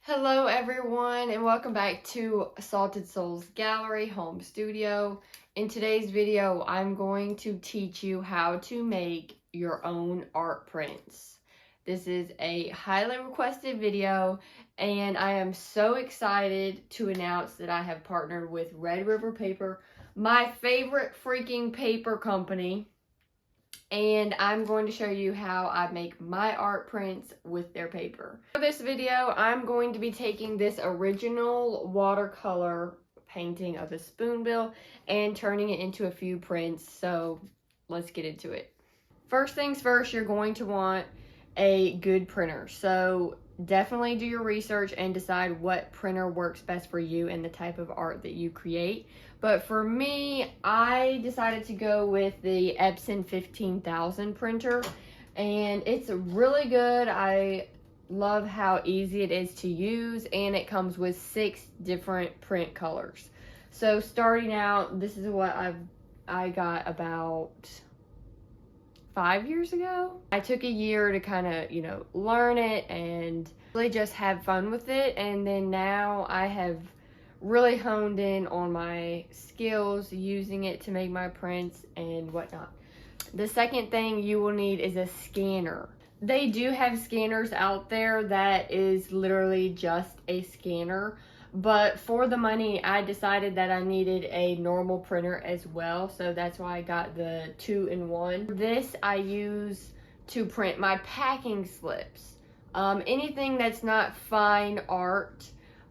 Hello everyone and welcome back to Salted Souls Gallery Home Studio. In today's video, I'm going to teach you how to make your own art prints. This is a highly requested video and I am so excited to announce that I have partnered with Red River Paper, my favorite freaking paper company. And I'm going to show you how I make my art prints with their paper. For this video, I'm going to be taking this original watercolor painting of a spoonbill and turning it into a few prints. So let's get into it. First things first, you're going to want a good printer. So definitely do your research and decide what printer works best for you and the type of art that you create. But for me, I decided to go with the Epson 15,000 printer, and it's really good. I love how easy it is to use, and it comes with 6 different print colors. So starting out, this is what I got about 5 years ago. I took a year to kind of, learn it and really just have fun with it. And then now I have really honed in on my skills using it to make my prints and whatnot. The second thing you will need is a scanner. They do have scanners out there that is literally just a scanner. But for the money, I decided that I needed a normal printer as well. So that's why I got the 2-in-1. This I use to print my packing slips. Anything that's not fine art,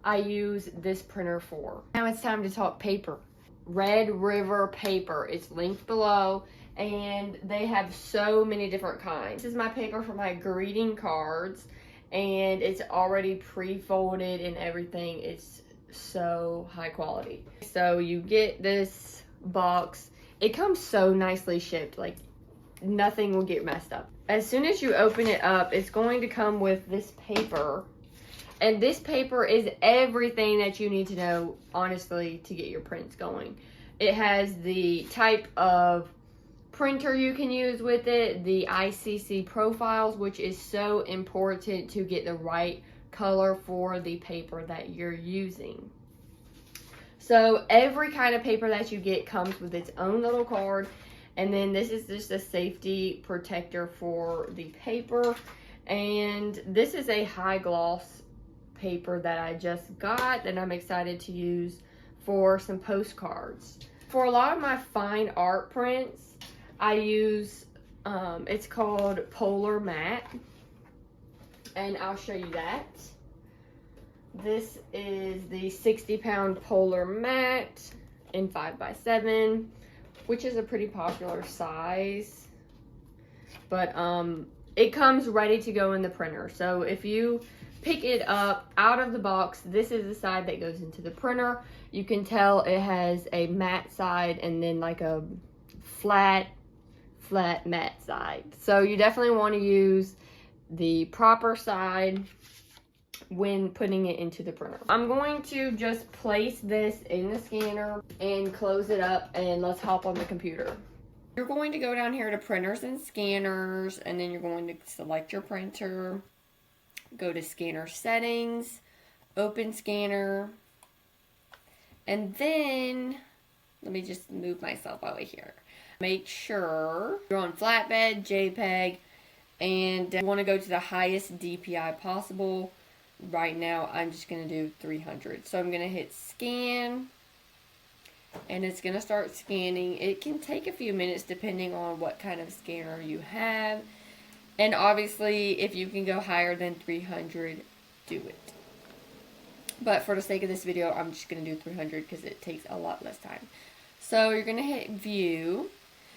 I use this printer for. Now it's time to talk paper. Red River Paper. It's linked below. And they have so many different kinds. This is my paper for my greeting cards. And it's already pre-folded and everything. It's so high quality. So you get this box. It comes so nicely shipped, like nothing will get messed up. As soon as you open it up, it's going to come with this paper. And this paper is everything that you need to know, honestly, to get your prints going. It has the type of printer you can use with it, the ICC profiles, which is so important to get the right color for the paper that you're using. So every kind of paper that you get comes with its own little card, and then this is just a safety protector for the paper. And this is a high gloss paper that I just got that I'm excited to use for some postcards. For a lot of my fine art prints, I use, it's called Polar Matte, and I'll show you that. This is the 60-pound Polar Matte in 5x7, which is a pretty popular size, but it comes ready to go in the printer. So if you pick it up out of the box, this is the side that goes into the printer. You can tell it has a matte side and then like a flat matte side. So you definitely want to use the proper side when putting it into the printer. I'm going to just place this in the scanner and close it up, and let's hop on the computer. You're going to go down here to printers and scanners, and then you're going to select your printer, go to scanner settings, open scanner, and then let me just move myself over here. Make sure you're on flatbed, JPEG, and you want to go to the highest DPI possible. Right now, I'm just going to do 300. So I'm going to hit scan, and it's going to start scanning. It can take a few minutes depending on what kind of scanner you have. And obviously, if you can go higher than 300, do it. But for the sake of this video, I'm just going to do 300 because it takes a lot less time. So you're going to hit view.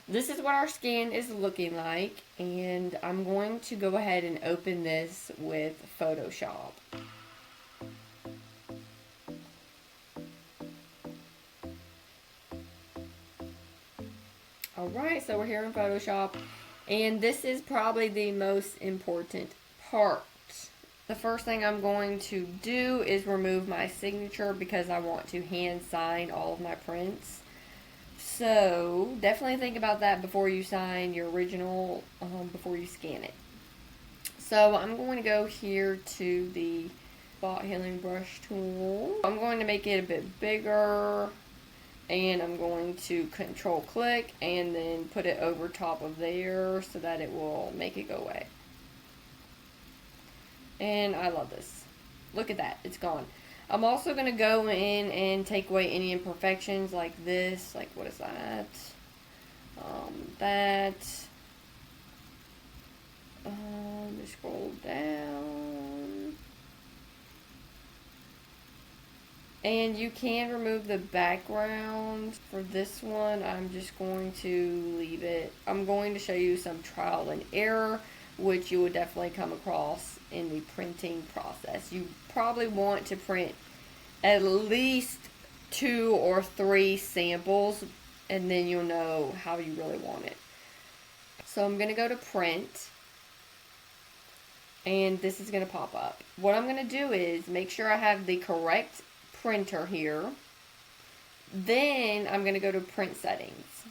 This is what our scan is looking like, and I'm going to go ahead and open this with Photoshop. Alright, so we're here in Photoshop, and this is probably the most important part. The first thing I'm going to do is remove my signature because I want to hand sign all of my prints. So definitely think about that before you sign your original, before you scan it. So I'm going to go here to the spot healing brush tool. I'm going to make it a bit bigger, and I'm going to control click and then put it over top of there so that it will make it go away. And I love this. Look at that, it's gone. I'm also going to go in and take away any imperfections like this. Like, what is that? Just scroll down. And you can remove the background. For this one, I'm just going to leave it. I'm going to show you some trial and error, which you would definitely come across in the printing process. You probably want to print at least 2 or 3 samples, and then you'll know how you really want it. So I'm going to go to print, and this is going to pop up. What I'm going to do is make sure I have the correct printer here. Then I'm going to go to print settings.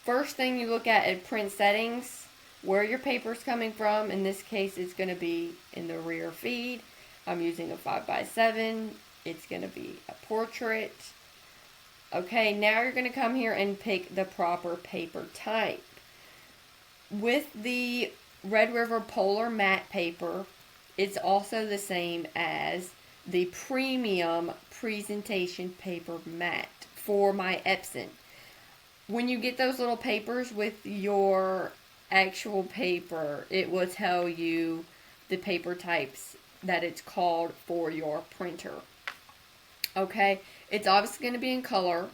First thing you look at print settings, where your paper is coming from. In this case, it's going to be in the rear feed. I'm using a 5x7. It's going to be a portrait. Okay, now you're going to come here and pick the proper paper type. With the Red River Polar Matte paper, it's also the same as the Premium Presentation Paper Matte for my Epson. When you get those little papers with your actual paper, it will tell you the paper types that it's called for your printer. Okay, it's obviously going to be in color.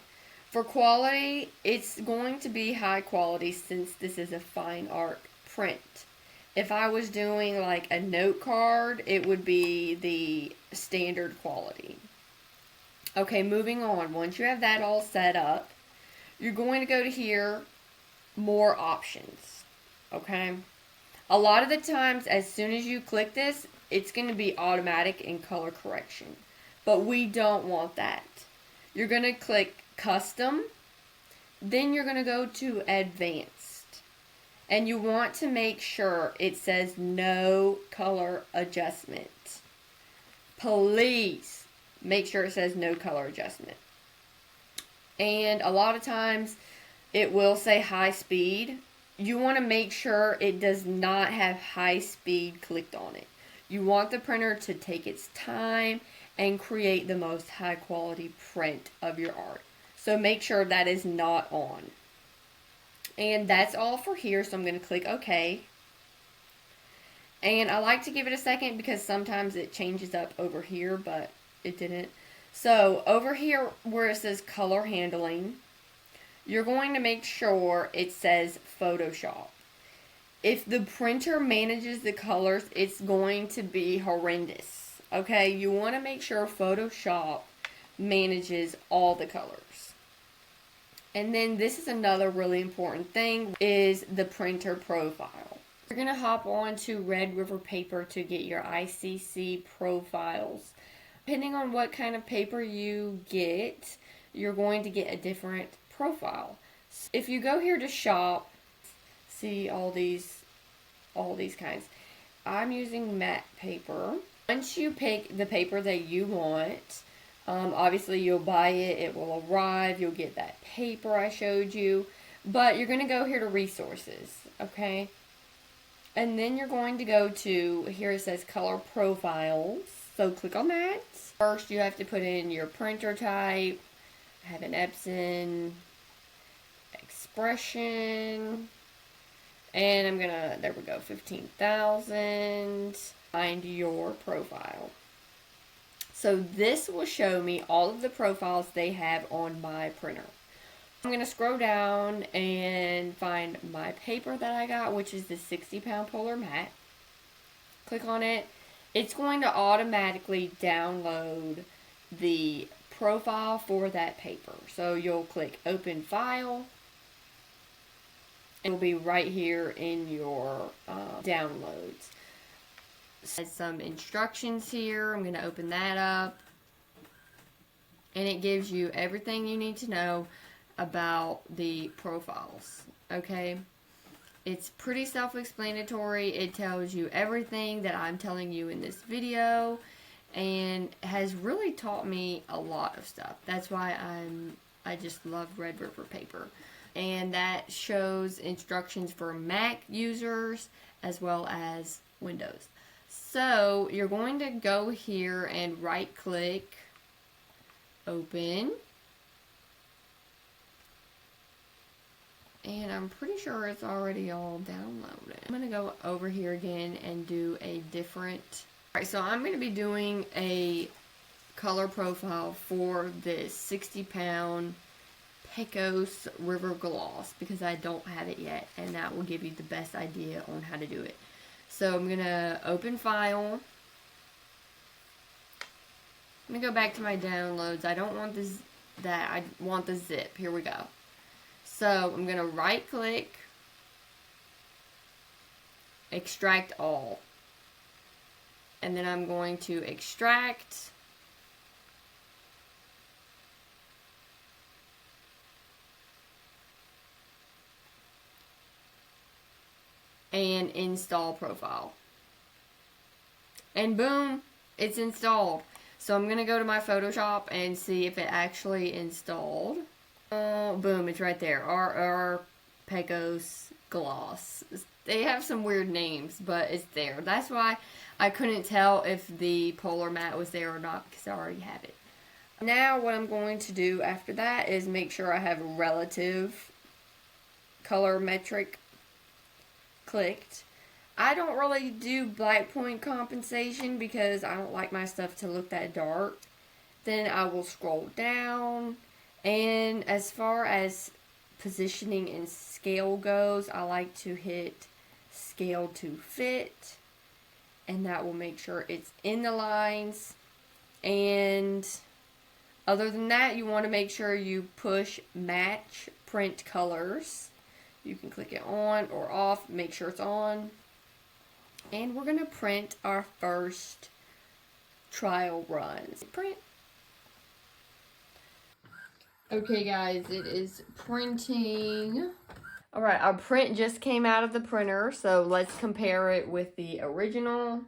For quality, it's going to be high quality since this is a fine art print. If I was doing like a note card, it would be the standard quality. Okay, moving on. Once you have that all set up, you're going to go to here, more options. Okay, a lot of the times as soon as you click this, it's going to be automatic in color correction, but we don't want that. You're going to click custom, then you're going to go to advanced, and you want to make sure it says no color adjustment. Please make sure it says no color adjustment. And a lot of times it will say high speed. You want to make sure it does not have high speed clicked on it. You want the printer to take its time and create the most high quality print of your art. So make sure that is not on. And that's all for here, so I'm going to click OK. And I like to give it a second because sometimes it changes up over here, but it didn't. So over here where it says color handling, you're going to make sure it says Photoshop. If the printer manages the colors, it's going to be horrendous. Okay, you want to make sure Photoshop manages all the colors. And then this is another really important thing, is the printer profile. You're going to hop on to Red River Paper to get your ICC profiles. Depending on what kind of paper you get, you're going to get a different profile. If you go here to shop, see all these kinds. I'm using matte paper. Once you pick the paper that you want, obviously you'll buy it, it will arrive, you'll get that paper I showed you, but you're going to go here to resources, okay? And then you're going to go to, here it says color profiles, so click on that. First you have to put in your printer type. I have an Epson Expression, and I'm gonna, there we go, 15,000. Find your profile. So this will show me all of the profiles they have on my printer. I'm gonna scroll down and find my paper that I got, which is the 60-pound Polar Matte. Click on it. It's going to automatically download the profile for that paper. So you'll click open file. It will be right here in your downloads. It has some instructions here. I'm going to open that up. And it gives you everything you need to know about the profiles. Okay. It's pretty self-explanatory. It tells you everything that I'm telling you in this video and has really taught me a lot of stuff. That's why I just love Red River paper. And that shows instructions for Mac users as well as Windows. So you're going to go here and right click, open, and I'm pretty sure it's already all downloaded. I'm going to go over here again and do a different. Alright, so I'm going to be doing a color profile for this 60-pound Pecos River Gloss because I don't have it yet, and that will give you the best idea on how to do it. So I'm going to open file. I'm going to go back to my downloads. I don't want this, I want the zip. Here we go. So I'm going to right click, extract all. And then I'm going to extract. And install profile. And boom, it's installed. So I'm going to go to my Photoshop and see if it actually installed. Oh, boom, it's right there. RR Pecos Gloss. They have some weird names, but it's there. That's why I couldn't tell if the polar mat was there or not because I already have it. Now what I'm going to do after that is make sure I have relative color metric clicked. I don't really do black point compensation because I don't like my stuff to look that dark. Then I will scroll down, and as far as positioning and scale goes, I like to hit scale to fit, and that will make sure it's in the lines. And other than that, you want to make sure you push match print colors. You can click it on or off, make sure it's on. And we're going to print our first trial runs. Print. Okay guys, it is printing. Alright, our print just came out of the printer, so let's compare it with the original.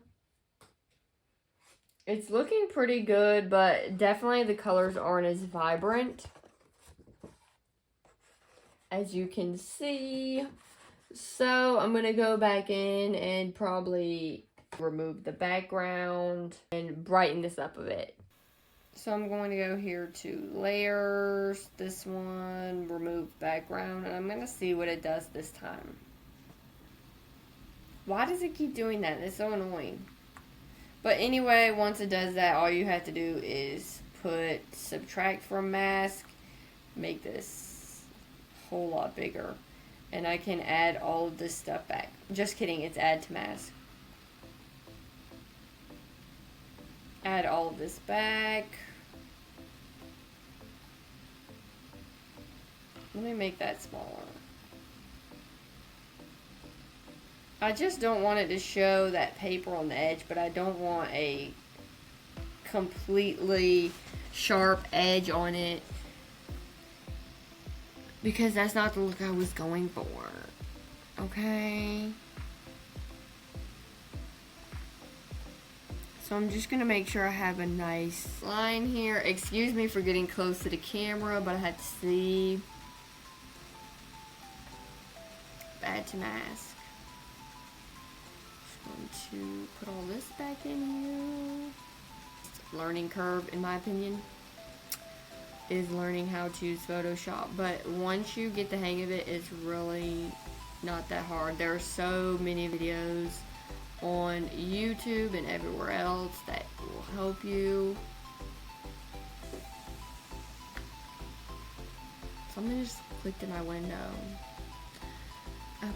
It's looking pretty good, but definitely the colors aren't as vibrant, as you can see. So I'm going to go back in and probably remove the background and brighten this up a bit. So I'm going to go here to layers, this one, remove background, and I'm going to see what it does this time. Why does it keep doing that? It's so annoying. But anyway, once it does that, all you have to do is put subtract from mask, make this a whole lot bigger. And I can add all of this stuff back. Just kidding, it's add to mask. Add all of this back. Let me make that smaller. I just don't want it to show that paper on the edge, but I don't want a completely sharp edge on it, because that's not the look I was going for. Okay. So I'm just going to make sure I have a nice line here. Excuse me for getting close to the camera, but I had to see. Add to mask. Just going to put all this back in here. Learning curve, in my opinion, is learning how to use Photoshop. But once you get the hang of it, it's really not that hard. There are so many videos on YouTube and everywhere else that will help you. Something just clicked in my window. Okay.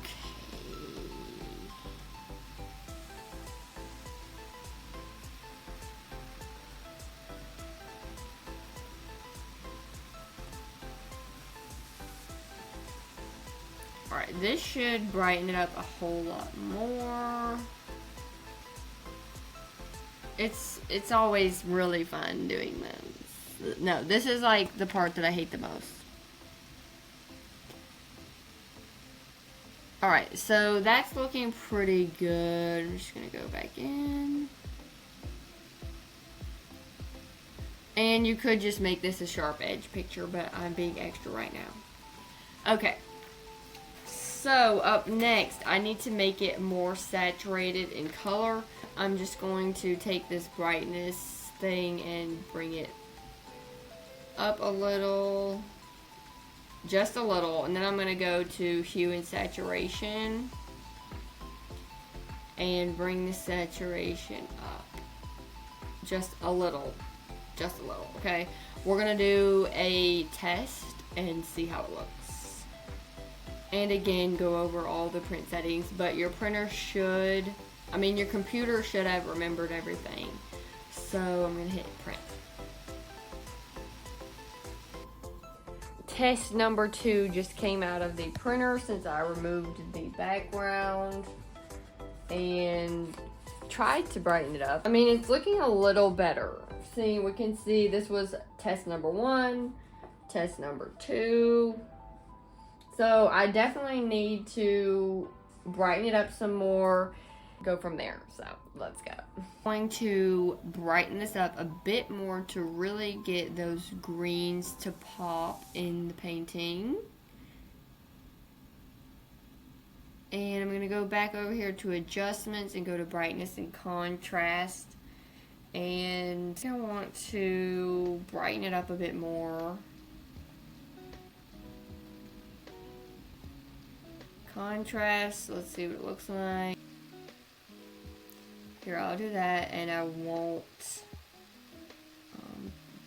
Alright, this should brighten it up a whole lot more. It's always really fun doing this. No, this is like the part that I hate the most. Alright, so that's looking pretty good. I'm just going to go back in. And you could just make this a sharp edge picture, but I'm being extra right now. Okay. So up next, I need to make it more saturated in color. I'm just going to take this brightness thing and bring it up a little, just a little, and then I'm going to go to hue and saturation and bring the saturation up just a little, okay? We're going to do a test and see how it looks. And again, go over all the print settings, but your printer should, your computer should have remembered everything. So I'm going to hit print. Test number 2 just came out of the printer since I removed the background and tried to brighten it up. It's looking a little better. See, we can see this was test number 1, test number 2. So I definitely need to brighten it up some more, go from there. So let's go. I'm going to brighten this up a bit more to really get those greens to pop in the painting. And I'm going to go back over here to adjustments and go to brightness and contrast. And I want to brighten it up a bit more. Contrast, let's see what it looks like. Here, I'll do that, and I won't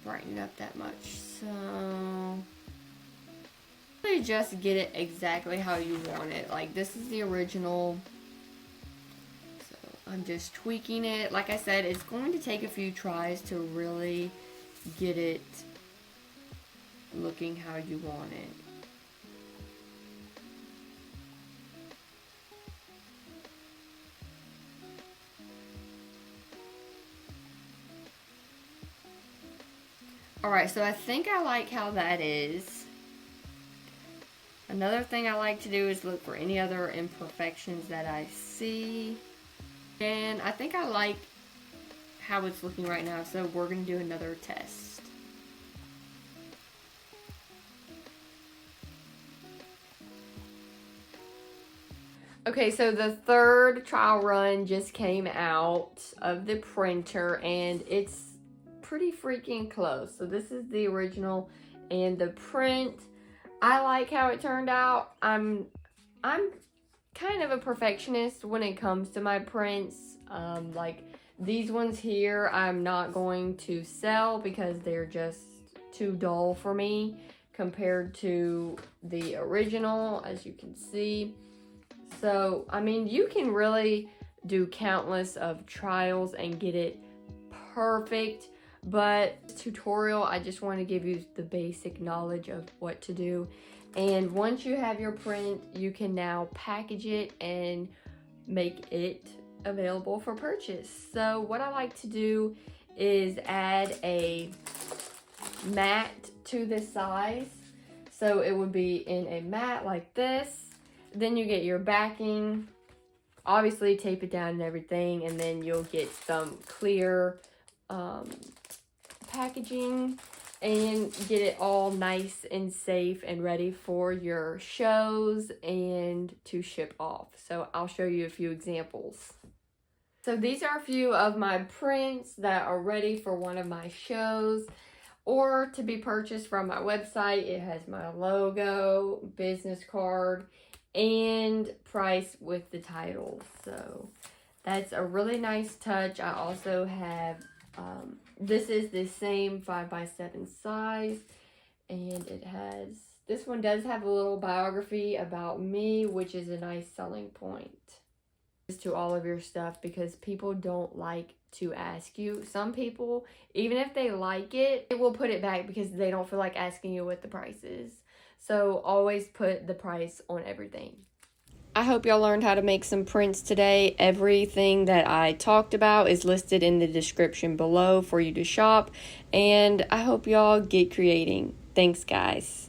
brighten it up that much. So, really just get it exactly how you want it. Like, this is the original. So, I'm just tweaking it. Like I said, it's going to take a few tries to really get it looking how you want it. Alright, so I think I like how that is. Another thing I like to do is look for any other imperfections that I see. And I think I like how it's looking right now, so we're going to do another test. Okay, so the third trial run just came out of the printer, and it's pretty freaking close. So this is the original and the print. I like how it turned out. I'm kind of a perfectionist when it comes to my prints. Like these ones here, I'm not going to sell because they're just too dull for me compared to the original, as you can see. So, you can really do countless of trials and get it perfect. But tutorial, I just want to give you the basic knowledge of what to do. And once you have your print, you can now package it and make it available for purchase. So what I like to do is add a mat to this size. So it would be in a mat like this. Then you get your backing. Obviously tape it down and everything. And then you'll get some clear packaging and get it all nice and safe and ready for your shows and to ship off. So I'll show you a few examples. So these are a few of my prints that are ready for one of my shows or to be purchased from my website. It has my logo, business card, and price with the title. So that's a really nice touch. I also have this is the same 5x7 size, and it has, this one does have a little biography about me, which is a nice selling point to all of your stuff, because people don't like to ask you. Some people, even if they like it, they will put it back because they don't feel like asking you what the price is. So always put the price on everything. I hope y'all learned how to make some prints today. Everything that I talked about is listed in the description below for you to shop. And I hope y'all get creating. Thanks, guys.